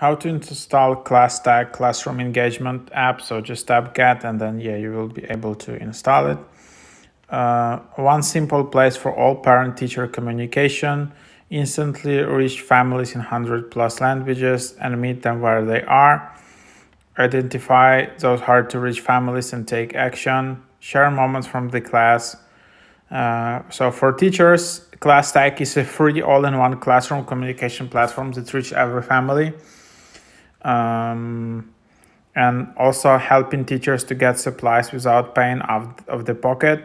How to install ClassTag classroom engagement app. So just tap get and then you will be able to install it. One simple place for all parent-teacher communication, instantly reach families in 100+ languages and meet them where they are, identify those hard-to-reach families and take action, share moments from the class. So for teachers, ClassTag is a free all-in-one classroom communication platform that reaches every family. And also helping teachers to get supplies without paying out of the pocket.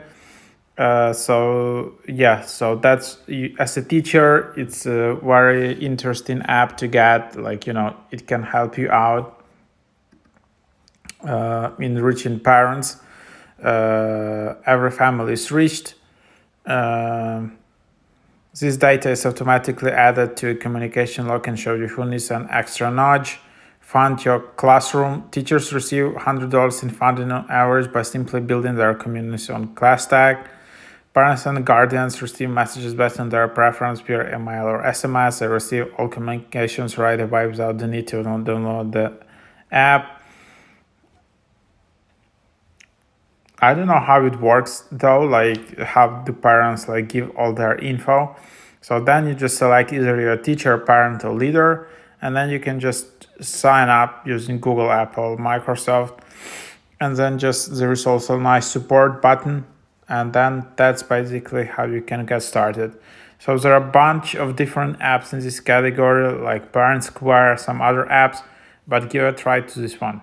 So that's, as a teacher, it's a very interesting app to get. It can help you out in reaching parents. Every family is reached. This data is automatically added to a communication log and show you who needs an extra nudge. Fund your classroom. Teachers receive $100 in funding on average by simply building their community on ClassTag. Parents and guardians receive messages based on their preference via email or SMS. They receive all communications right away without the need to download the app. I don't know how it works though, how the parents give all their info. So then you just select either your teacher, parent, or leader, and then you can just sign up using Google, Apple, Microsoft, and then there is also a nice support button, and then that's basically how you can get started. So there are a bunch of different apps in this category, like Parent Square, some other apps, but give a try to this one.